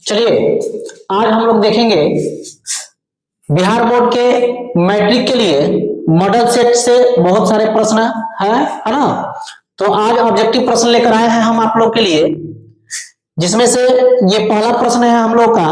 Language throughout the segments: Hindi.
चलिए आज हम लोग देखेंगे बिहार बोर्ड के मैट्रिक के लिए मॉडल सेट से बहुत सारे प्रश्न है ना। तो आज ऑब्जेक्टिव प्रश्न लेकर आए हैं हम आप लोग के लिए, जिसमें से ये पहला प्रश्न है हम लोग का।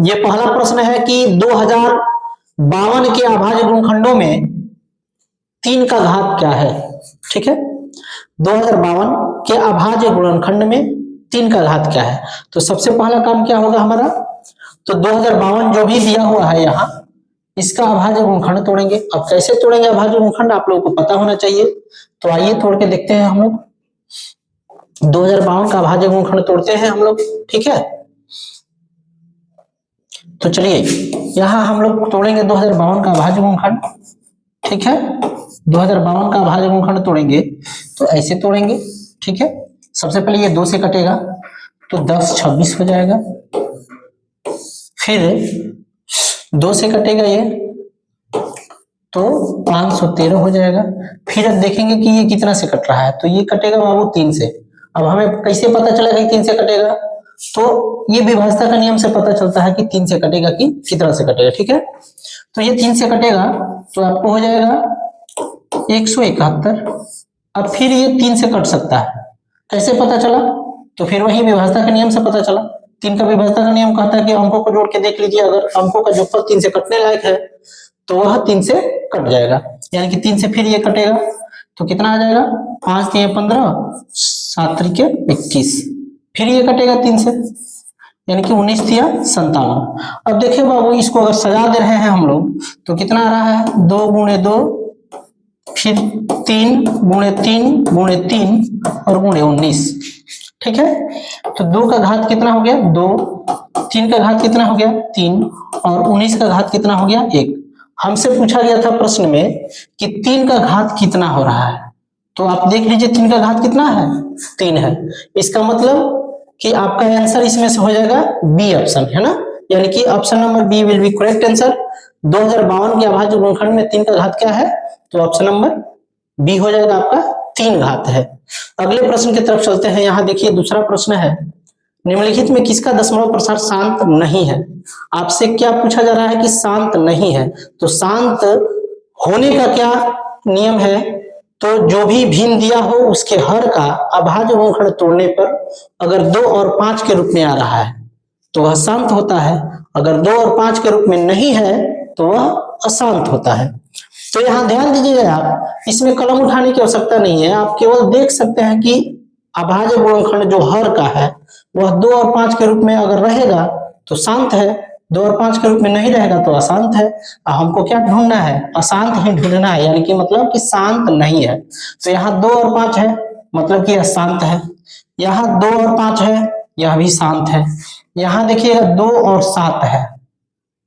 ये पहला प्रश्न है कि 2052 के अभाज्य गुणनखंडों में 3 का घात क्या है। ठीक है, 2052 के अभाज्य गुणनखंड में 3 का घात क्या है। तो सबसे पहला काम क्या होगा हमारा, तो 2052 जो भी दिया हुआ है यहाँ, इसका अभाज्य गुणनखंड तोड़ेंगे। अब कैसे तोड़ेंगे अभाज्य गुणनखंड, आप लोगों को पता होना चाहिए। तो आइए तोड़ के देखते हैं हम लोग। 2052 का अभाज्य गुणनखंड तोड़ते हैं हम लोग। ठीक है, तो चलिए यहाँ हम लोग तोड़ेंगे 2052 का अभाज्य गुणनखंड। ठीक है, 2052 का अभाज्य गुणनखंड तोड़ेंगे तो ऐसे तोड़ेंगे। ठीक है, सबसे पहले ये 2 से कटेगा तो 10 26 हो जाएगा। फिर 2 से कटेगा ये तो 513 हो जाएगा। फिर अब देखेंगे कि ये कितना से कट रहा है, तो ये कटेगा बाबू 3 से। अब हमें कैसे पता चलेगा कि 3 से कटेगा, तो ये विभाज्यता का नियम से पता चलता है कि 3 से कटेगा कि कितना से कटेगा। ठीक है, तो ये 3 से कटेगा तो आपको हो जाएगा 171। अब फिर ये 3 से कट सकता है, कैसे पता चला, तो फिर वही विभाज्यता के नियम से पता चला। 3 का विभाज्यता का नियम कहता है कि अंकों को जोड़ के देख लीजिए, अगर अंकों का जोड़फल 3 से कटने लायक है तो वह 3 से कट जाएगा, यानी कि 3 से फिर ये कटेगा तो कितना आ जाएगा, 5 3 15 7 3 21। फिर ये कटेगा 3 से, यानी कि 19 3 57। अब देखिए बाबू, इसको अगर सजा दे रहे हैं हम लोग तो कितना आ रहा है, 2 गुणे 2, फिर 3 गुणे 3 गुणे 3 और गुणे 19। ठीक है, तो 2 का घात कितना हो गया, 2, 3 का घात कितना हो गया, 3, और 19 का घात कितना हो गया, 1। हमसे पूछा गया था प्रश्न में कि 3 का घात कितना हो रहा है, तो आप देख लीजिए 3 का घात कितना है, 3 है। इसका मतलब कि आपका आंसर इसमें से हो जाएगा बी ऑप्शन, है ना, यानी कि option number B will be correct answer. 2052 के अभाज्य गुणनखंड में 3 का घात क्या है, तो ऑप्शन नंबर बी हो जाएगा आपका 3 घात है। अगले प्रश्न की तरफ चलते हैं। यहाँ देखिए दूसरा प्रश्न है, निम्नलिखित में किसका दशमलव प्रसार शांत नहीं है। आपसे क्या पूछा जा रहा है कि शांत नहीं है, तो शांत होने का क्या नियम है, तो जो भी भिन्न दिया हो उसके हर का अभाज्य गुणनखंड तोड़ने पर अगर 2 और 5 के रूप में आ रहा है तो वह शांत होता है, अगर 2 और 5 के रूप में नहीं है तो वह अशांत होता है। तो यहाँ ध्यान दीजिएगा, आप इसमें कलम उठाने की आवश्यकता नहीं है, आप केवल देख सकते हैं कि अभाज्य गुणनखंड जो हर का है वह 2 और 5 के रूप में अगर रहेगा तो शांत है, 2 और 5 के रूप में नहीं रहेगा तो अशांत है। हमको क्या ढूंढना है, अशांत ही ढूंढना है, यानी कि मतलब कि शांत नहीं है। तो यहाँ 2 और 5 है, मतलब कि अशांत है। यहाँ 2 और 5 है, यह भी शांत है। यहाँ देखिएगा 2 और 7 है,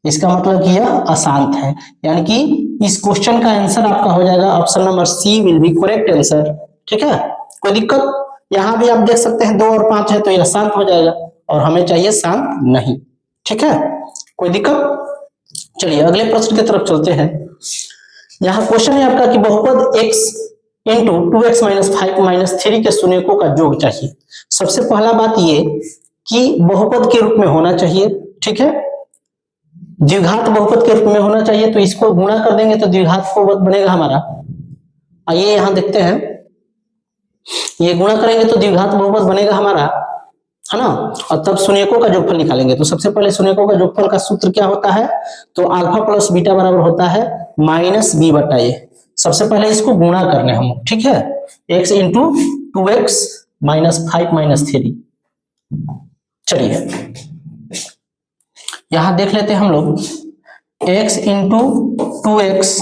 इसका मतलब कि यह अशांत है, यानी कि इस क्वेश्चन का आंसर आपका हो जाएगा option number C will be correct answer. ठीक है, कोई दिक्कत, यहाँ भी आप देख सकते हैं 2 और 5 है तो यह शांत हो जाएगा, और हमें चाहिए शांत नहीं। ठीक है, कोई दिक्कत। चलिए अगले प्रश्न की तरफ चलते हैं। यहाँ क्वेश्चन है आपका कि बहुपद x into 2x minus 5 minus 3 के शून्यकों का योग चाहिए। सबसे पहला बात ये कि बहुपद के रूप में होना चाहिए। ठीक है, द्विघात बहुपद के रूप में होना चाहिए, तो इसको गुणा कर देंगे तो द्विघात बहुपद बनेगा हमारा। आइए यहाँ देखते हैं, ये गुणा करेंगे तो द्विघात बहुपद बनेगा हमारा, है ना, और तब शून्यकों का योगफल निकालेंगे। तो सबसे पहले शून्यकों का योगफल का सूत्र क्या होता है, तो अल्फा प्लस बीटा बराबर होता है माइनस बी बटा ए। सबसे पहले इसको गुणा करने हम, ठीक है, x into 2x minus 5 minus 3। चलिए यहां देख लेते हैं हम लोग, x इंटू 2x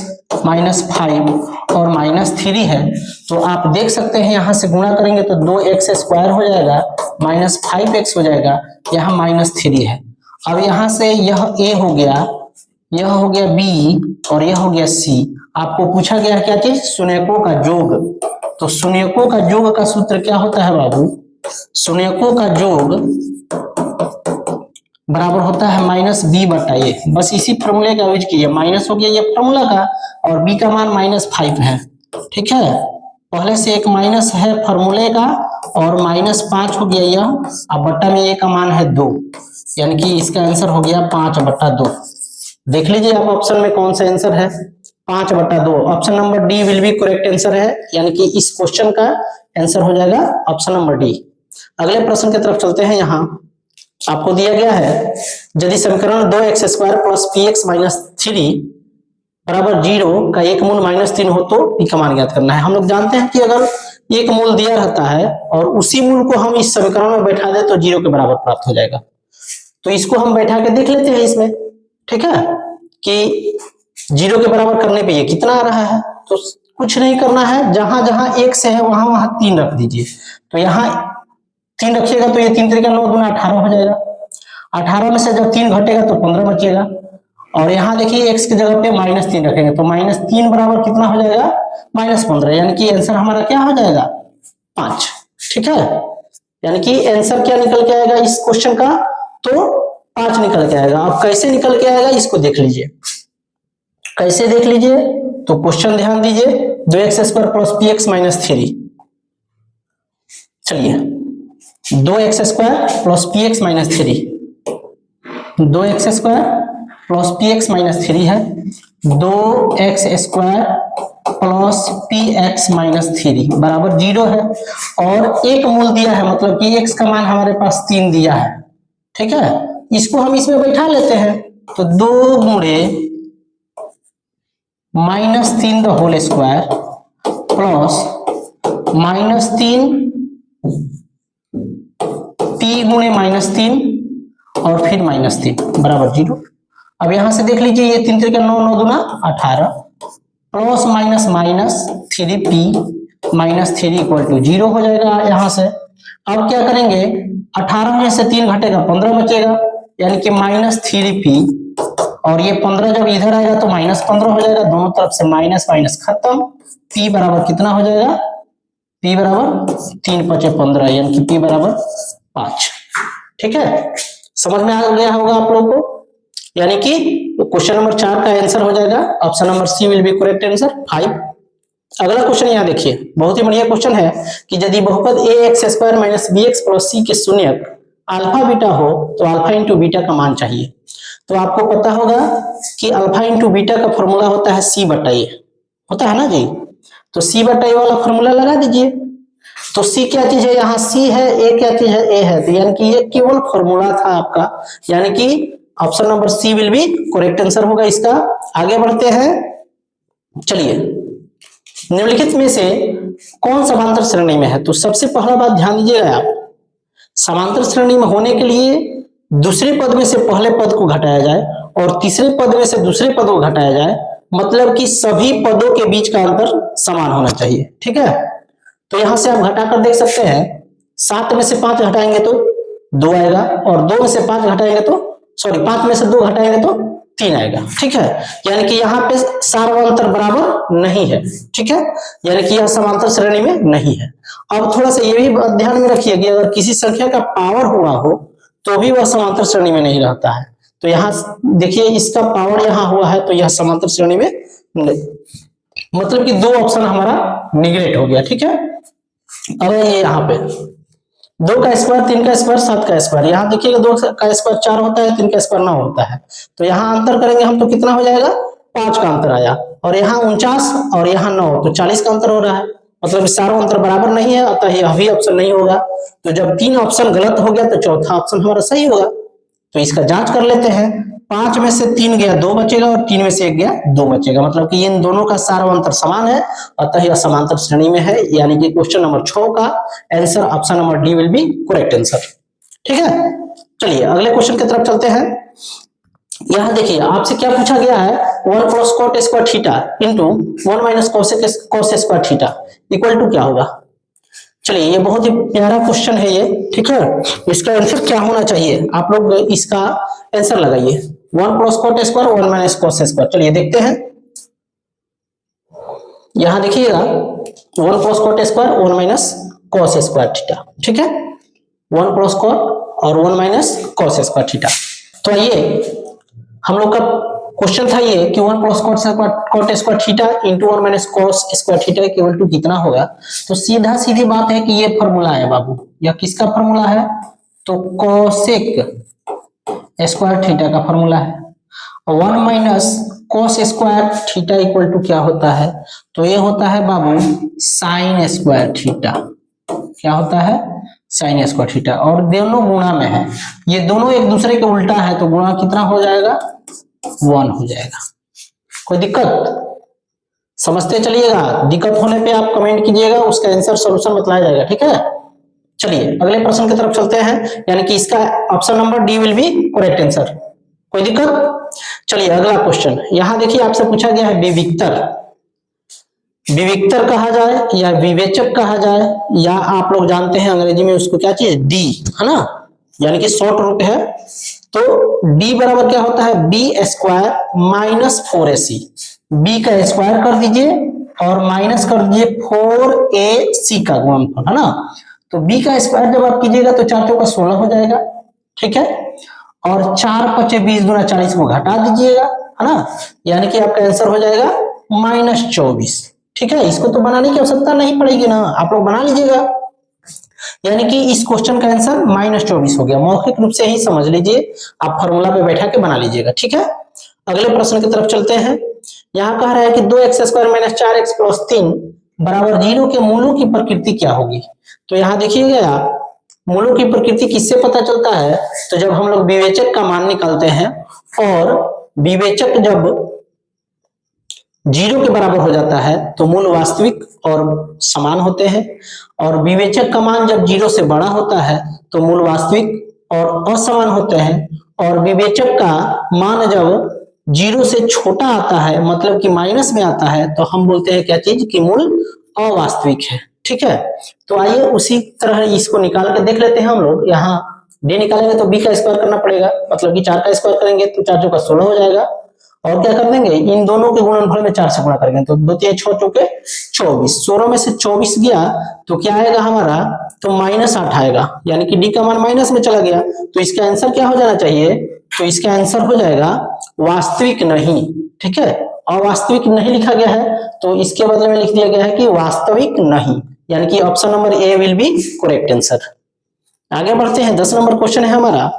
माइनस 5 और माइनस 3 है, तो आप देख सकते हैं यहां से गुणा करेंगे तो 2x स्क्वायर हो जाएगा माइनस 5x हो जाएगा, यहाँ माइनस 3 है। अब यहां से यह a हो गया, यह हो गया b और यह हो गया c। आपको पूछा गया क्या चीज, शून्यकों का योग। तो शून्यकों का योग का सूत्र क्या होता है बाबू, शून्यकों का योग बराबर होता है माइनस बी बटा ए। बस इसी फॉर्मूले का यूज कीजिए, माइनस हो गया ये फॉर्मूला का, और बी का मान -5 है। ठीक है, पहले से एक माइनस है फॉर्मूले का और -5 हो गया यह, अब बट्टा में ए का मान है 2, यानी कि इसका आंसर हो गया 5/2। देख लीजिए आप ऑप्शन में कौन सा आंसर है, 5/2। Option number D will be correct answer है, यानी कि इस क्वेश्चन का आंसर हो जाएगा ऑप्शन नंबर डी। अगले प्रश्न की तरफ चलते हैं। यहाँ आपको दिया गया है यदि समीकरण 2x² प्लस px माइनस 3 बराबर 0 का एक मूल -3 हो तो p का मान ज्ञात करना है। हम लोग जानते हैं कि अगर एक मूल दिया रहता है और उसी मूल को हम इस समीकरण में बैठा दें तो 0 के बराबर प्राप्त हो जाएगा। तो इसको हम बैठा के देख लेते हैं इसमें, ठीक है, कि 0 के बराबर करने पे ये कितना आ रहा है। तो कुछ नहीं करना है, जहां जहां 1 से है वहां वहां 3 रख दीजिए। तो यहाँ 3 रखिएगा तो ये 3 3 9 गुना 18 हो जाएगा। 18 में से जब 3 घटेगा तो 15 बचेगा। और यहाँ देखिए x की जगह पे -3 रखेंगे तो -3 बराबर कितना हो जाएगा, -15, यानी कि आंसर हमारा क्या हो जाएगा 5। ठीक है, यानी कि आंसर क्या निकल के आएगा इस क्वेश्चन का, तो 5 निकल के आएगा। अब कैसे निकल के आएगा इसको देख लीजिए, कैसे देख लीजिए, तो क्वेश्चन ध्यान दीजिए, 2x² प्लस px माइनस 3। चलिए 2x² plus px minus 3, 2x² plus px minus 3 है, 2x² प्लस px माइनस 3 बराबर 0 है। और एक मूल दिया है, मतलब कि x का मान हमारे पास 3 दिया है। ठीक है, इसको हम इसमें बैठा लेते हैं तो 2 गुणे -3 the whole square plus -3 p गुणे -3 और फिर -3 बराबर 0। अब यहां से देख लीजिए, ये 3 3 9 9 दूना 18 plus minus minus 3p minus 3 equal to 0 हो जाएगा यहाँ से। अब क्या करेंगे, 18 में से 3 घटेगा 15 बचेगा, यानी कि -3p, और ये 15 जब इधर आएगा तो -15 हो जाएगा। दोनों तरफ से माइनस माइनस खत्म, p बराबर कितना हो जाएगा, p बराबर 3 5 15, यानी कि p बराबर 5। ठीक है, समझ में आ गया होगा आप लोगों को, यानी कि क्वेश्चन नंबर 4 का आंसर हो जाएगा option number C will be correct answer 5। अगला क्वेश्चन यहाँ देखिए, बहुत ही बढ़िया क्वेश्चन है कि यदि बहुपद ax² minus bx plus c के शून्यक अल्फा बीटा हो तो अल्फा इंटू बीटा का मान चाहिए। तो आपको पता होगा कि अल्फा इंटू बीटा का फॉर्मूला होता है c/a, होता है ना जी। तो c/a वाला फॉर्मूला लगा दीजिए। तो c क्या चीज है, यहाँ c है, a क्या चीज है, a है, तो यानी कि ये केवल फॉर्मूला था आपका, यानी कि option number C will be correct answer होगा इसका। आगे बढ़ते हैं, चलिए निम्नलिखित में से कौन समांतर श्रेणी में है। तो सबसे पहला बात ध्यान दीजिएगा आप, समांतर श्रेणी में होने के लिए दूसरे पद में से पहले पद को घटाया जाए और तीसरे पद में से दूसरे पद को घटाया जाए, मतलब कि सभी पदों के बीच का अंतर समान होना चाहिए। ठीक है, तो यहां से आप घटाकर देख सकते हैं, 7 में से 5 घटाएंगे तो 2 आएगा, और 2 में से 5 घटाएंगे तो 5 में से 2 घटाएंगे तो 3 आएगा। ठीक है, यानी कि यहाँ पे सार्वंतर बराबर नहीं है। ठीक है, यानी कि यह समांतर श्रेणी में नहीं है। अब थोड़ा सा ये भी ध्यान में रखिए कि अगर किसी संख्या का पावर हुआ हो तो भी वह समांतर श्रेणी में नहीं रहता है। तो यहाँ देखिए, इसका पावर यहाँ हुआ है तो यह समांतर श्रेणी में नहीं, मतलब कि 2 ऑप्शन हमारा निगलेक्ट हो गया। ठीक है, अब ये यहाँ पे 2 का स्क्वायर, 3 का स्क्वायर, 7 का स्क्वायर, यहाँ देखिएगा 2 का स्क्वायर 4 होता है, 3 का स्क्वायर 9 होता है। तो यहाँ अंतर करेंगे हम तो कितना हो जाएगा, 5 का अंतर आया, और यहाँ 49 और यहाँ 9, तो 40 का अंतर हो रहा है, मतलब सारा अंतर बराबर नहीं है, अतः यह भी ऑप्शन नहीं होगा। तो जब 3 ऑप्शन गलत हो गया तो चौथा ऑप्शन हमारा सही होगा। तो इसका जांच कर लेते हैं, 5 में से 3 गया 2 बचेगा और 3 में से 1 गया 2 बचेगा, मतलब कि इन दोनों का सार्वंतर समान है, अतः यह समांतर श्रेणी में है, यानी कि क्वेश्चन नंबर 6 का answer option number D will be correct answer. ठीक है, चलिए अगले क्वेश्चन की तरफ चलते हैं। यहां देखिए आपसे क्या पूछा गया है, 1 plus cot square theta into 1 minus cos square theta equal to क्या होगा। चलिए ये बहुत ही प्यारा क्वेश्चन है ये। ठीक है, इसका आंसर क्या होना चाहिए, आप लोग इसका आंसर लगाइए। 1 plus cot square 1 minus cos square, चलिए देखते हैं। यहां देखिएगा 1 plus cot square 1 minus cos square theta. ठीक है, 1 प्लस कॉट और 1 माइनस कॉस स्क्वायर थीटा। तो आइए हम लोग का क्वेश्चन था ये कि 1 plus cot square theta into 1 minus cos square theta equal to कितना होगा। तो सीधा सीधी बात है कि ये फॉर्मूला है बाबू, यह किसका फॉर्मूला है, तो कोसेक स्क्वायर थीटा का फॉर्मूला है। 1 minus cos square theta equal to क्या होता है, तो ये होता है बाबू साइन स्क्वायर थीटा। क्या होता है, साइन स्क्वायर थीटा, और दोनों गुणा में है, ये दोनों एक दूसरे के उल्टा है, तो गुणा कितना हो जाएगा, 1 हो जाएगा। कोई दिक्कत, समझते चलिएगा, दिक्कत होने पे आप कमेंट कीजिएगा, उसका आंसर सॉल्यूशन बताया जाएगा, ठीक है। चलिए अगले प्रश्न की तरफ चलते हैं, यानी कि इसका option number D will be correct answer. कोई दिक्कत, चलिए अगला क्वेश्चन, यहां देखिए आपसे पूछा गया है विविक्तर, विविक्तर कहा जाए या विवेचक कहा जाए, या आप लोग जानते हैं अंग्रेजी में उसको क्या चाहिए, डी, है ना, यानी कि शॉर्ट रूप है। तो डी बराबर क्या होता है, B square minus 4ac, B का स्क्वायर कर दीजिए और माइनस कर दीजिए 4ac का गुणनफल, है ना। तो b का स्क्वायर जब आप कीजिएगा तो 4 चौका 16 हो जाएगा, ठीक है, और 4 पचे 20 गुना 40 को घटा दीजिएगा, है ना, यानी कि आपका आंसर हो जाएगा -24, ठीक है। इसको तो बनाने की आवश्यकता नहीं पड़ेगी ना, आप लोग बना लीजिएगा, यानी कि इस क्वेश्चन का आंसर -24 हो गया। मौखिक रूप से ही समझ लीजिए, आप फॉर्मूला पे बैठा के बना लीजिएगा, ठीक है। अगले प्रश्न की तरफ चलते हैं, यहाँ कह रहा है कि 2x² माइनस 4x प्लस 3 बराबर 0 के मूलों की प्रकृति क्या होगी। तो यहाँ देखिएगा आप, मूलों की प्रकृति किससे पता चलता है, तो जब हम लोग विवेचक का मान निकालते हैं, और विवेचक जब 0 के बराबर हो जाता है तो मूल वास्तविक और समान होते हैं, और विवेचक का मान जब 0 से बड़ा होता है तो मूल वास्तविक और असमान होते हैं, और विवेचक का मान जब 0 से छोटा आता है, मतलब कि माइनस में आता है, तो हम बोलते हैं क्या चीज, कि मूल अवास्तविक है, ठीक है। तो आइए उसी तरह इसको निकाल के देख लेते हैं हम लोग। यहाँ डी निकालेंगे तो बी का स्क्वायर करना पड़ेगा, मतलब कि 4 का स्क्वायर करेंगे तो 4 चौका 16 हो जाएगा, और क्या कर देंगे, इन दोनों के गुणनफल में 4 से गुणा करेंगे तो 2 3 6 चौके 24, 16 में से 24 गया तो क्या आएगा हमारा, तो -8 आएगा, यानी कि डी का मान माइनस में चला गया, तो इसका आंसर क्या हो जाना चाहिए, तो इसका आंसर हो जाएगा वास्तविक नहीं, ठीक है। अवास्तविक नहीं लिखा गया है तो इसके बदले में लिख दिया गया है कि वास्तविक नहीं, यानी कि option number A will be correct answer. आगे बढ़ते हैं, 10 नंबर क्वेश्चन है हमारा,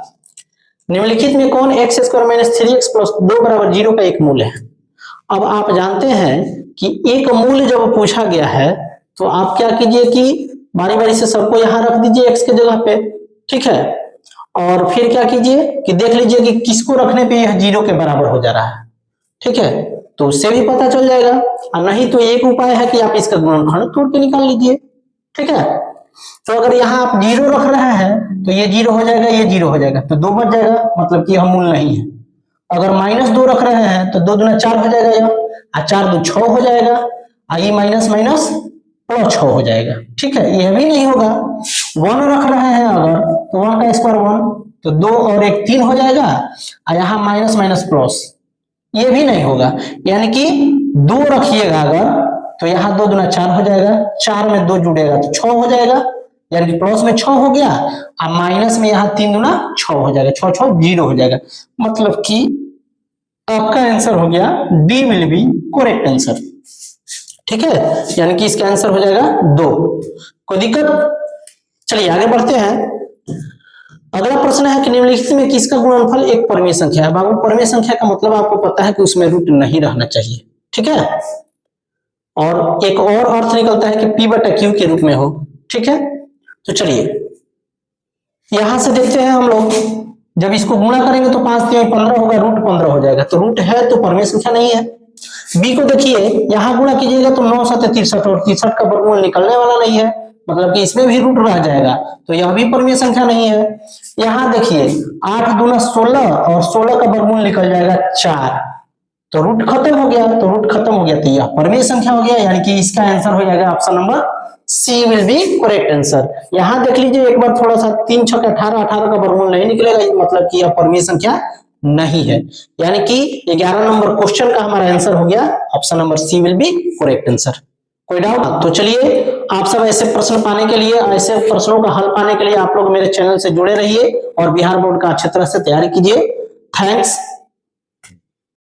निम्नलिखित में कौन x² माइनस 3x प्लस 2 बराबर 0 का एक मूल है। अब आप जानते हैं कि एक मूल जब पूछा गया है तो आप क्या कीजिए कि बारी बारी से सबको यहां रख दीजिए x के जगह पे, ठीक है, और फिर क्या कीजिए कि देख लीजिए कि किसको रखने पे यह 0 के बराबर हो जा रहा है, ठीक है, तो उससे भी पता चल जाएगा, और नहीं तो एक उपाय है कि आप इसका गुणनखंड तोड़ के निकाल लीजिए, ठीक है। तो अगर यहाँ आप 0 रख रहे हैं तो ये 0 हो जाएगा, ये 0 हो जाएगा, तो 2 बच जाएगा, मतलब कि यह मूल नहीं है। अगर -2 रख रहे हैं तो 2 दूना 4 हो जाएगा, यह 4 2 6 हो जाएगा, ये माइनस माइनस प्लस 6 हो जाएगा, ठीक है। यह भी नहीं होगा, 1 रख रहे हैं अगर तो 1 का स्क्वायर 1, तो 2 और 1 3 हो जाएगा, और यहाँ माइनस माइनस प्लस, ये भी नहीं होगा, यानी कि 2 रखिएगा अगर तो यहाँ 2 दूना 4 हो जाएगा, 4 में 2 जुड़ेगा तो 6 हो जाएगा, यानी कि प्लस में 6 हो गया, और माइनस में यहाँ 3 दूना 6 हो जाएगा, 6 6 0 हो जाएगा, मतलब कि आपका आंसर हो गया D will be correct answer, ठीक है, यानी कि इसका आंसर हो जाएगा 2। कोई दिक्कत, चलिए आगे बढ़ते हैं। अगला प्रश्न है कि निम्नलिखित में किसका गुणनफल एक परमीय संख्या है। बाबू परमीय संख्या का मतलब आपको पता है कि उसमें रूट नहीं रहना चाहिए, ठीक है, और एक और अर्थ निकलता है कि p/q के रूप में हो, ठीक है। तो चलिए यहां से देखते हैं हम लोग, जब इसको गुणा करेंगे तो 5 3 15 होगा, रूट 15 हो जाएगा, तो रूट है तो परमीय संख्या नहीं है। बी को देखिए, यहां गुणा कीजिएगा तो 9 7 63, और 63 का वर्गमूल निकलने वाला नहीं है, मतलब कि इसमें भी रूट रह जाएगा, तो यह भी परमीय संख्या नहीं है। यहां देखिए 8 दूना 16, और 16 का वर्गमूल निकल जाएगा 4, तो रूट खत्म हो गया, तो रूट खत्म हो गया तो यह परमीय संख्या हो गया, यानी कि इसका आंसर हो जाएगा option number C will be correct answer. यहां देख लीजिए एक बार थोड़ा सा, 3 6 18, 18 का वर्गमूल नहीं निकलेगा, मतलब कि यह परमीय संख्या नहीं है, यानी कि 11 नंबर क्वेश्चन का हमारा आंसर हो गया option number C will be correct answer. कोई डाउट? तो चलिए आप सब ऐसे प्रश्न पाने के लिए, ऐसे प्रश्नों का हल पाने के लिए आप लोग मेरे चैनल से जुड़े रहिए और बिहार बोर्ड का अच्छी तरह से तैयारी कीजिए। थैंक्स।